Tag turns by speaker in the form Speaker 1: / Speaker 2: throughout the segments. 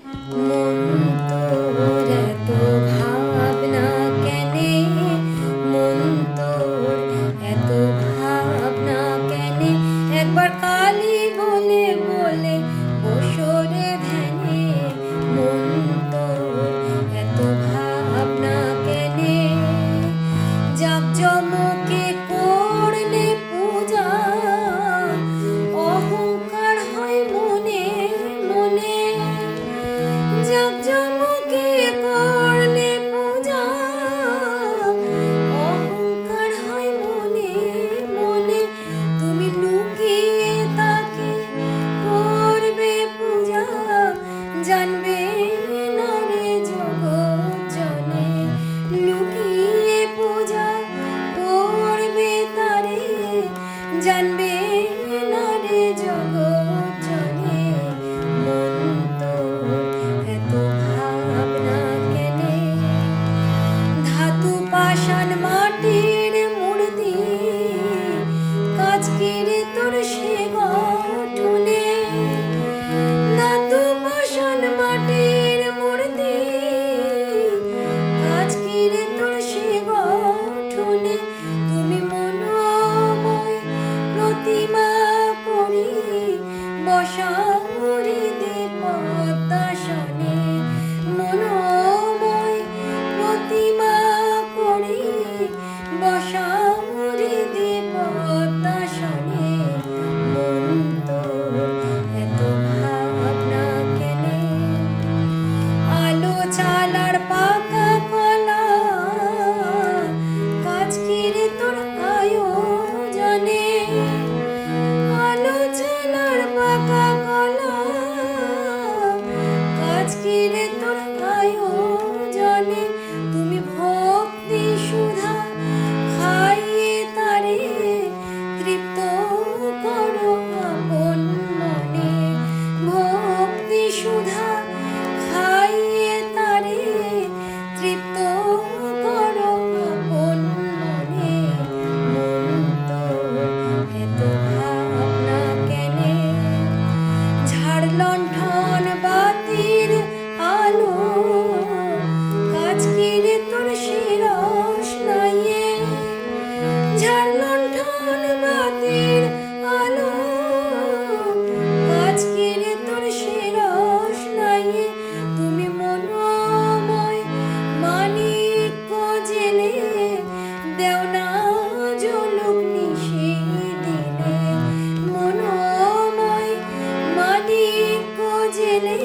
Speaker 1: মন তোর এত ভাবনা কেনে, মন তোর এত ভাবনা কেনে, একবার কালী বলে বলে বসরে ধ্যানে, মন তোর এত ভাবনা কেনে। জাকজমকে করলে পূজা, অহংকার হয় মনে মনে। জাকজমকে করলে পূজা, অহংকার হয় মনে মনে। তুমি লুকিয়ে তাকে করবে পূজা, জানবে না রে জগৎ জনে। লুকিয়ে পূজা করবে তারে, জানবে না রে জগৎ জনে। মন তোর এত ভাবনা কেনে। ধাতু পাষাণ মাটির মূর্তি, কাজ কিরে তোর সে গঠনে। ধাতু পাষাণ মাটির মূর্তি, কাজ কিরে তোর সে গঠনে। তুমি মনোময় প্রতিমা করি বসা হরিদে পদ্মাসনে। মনোময় প্রতিমা করি বসা হরিদে পদ্মাসনে। মন তোর এত ভাবনা কেনে। আলো চালার পাকা কলা, কাজ কিরে তোর আয়োজনে। আলো চালার পাকা কলা, কাজ কিরে তোর আয়োজনে। তুমি ভক্তি সুধা খাইয়ে তারে, তৃপ্ত করো আপন মনে। ভক্তি সুধা খাইয়ে তারে, তৃপ্ত করো আপন মনে। মন তোর এত ভাবনা কেনে। ঝাড় লণ্ঠন বাতির আলো, কাজ কিরে তোর সে রোশনাইয়ে। ঝাড় লণ্ঠন বাতির আলো, কাজ কিরে তোর সে রোশনাইয়ে। তুমি মনোময় মানিক্য জেলে, দেও না ঝলক নিশি দিনে। মনোময় মানিক্য জেলে,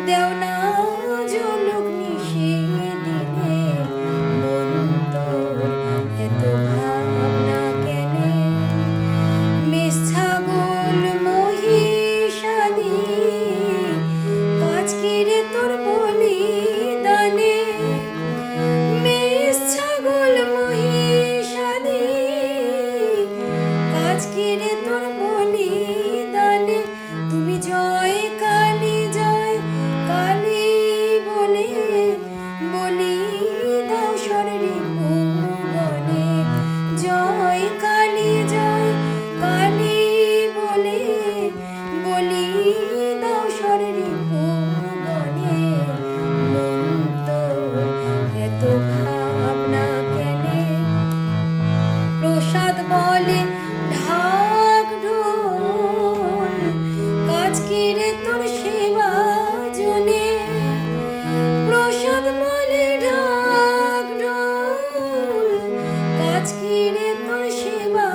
Speaker 1: দেও না ঝলক নিশি দিনে। মন তোর এত ভাবনা কেনে। মেষ ছাগল মহিষাদি, কাজ কিরে তোর বলিদানে। মেষ ছাগল মহিষাদি, কাজ কিরে তোর বলিদানে। তুমি জয় কালী জয় কালী বলে বলি দাও শরীরে ভুবনে। জয় কালী জয় কালী বলে বলি দাও শরীরে ভুবনে। মন তোর এত ভাবনা কেনে। প্রসাদ বলে ঢাক ঢোল, কাজ কিরে তোর সেবা জনে। প্রসাদ বলে ঢাক ঢোল, কাজ কিরে তোর সেবা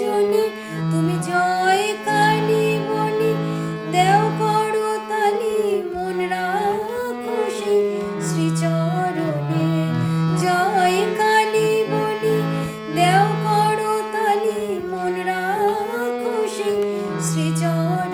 Speaker 1: জনে। তুমি জয় কালী বলি দেও করো তালি, মন রাখো সেই শ্রীচরণে। জয় কালী বলি দেও করো তালি, মন রাখো সেই শ্রীচরণে।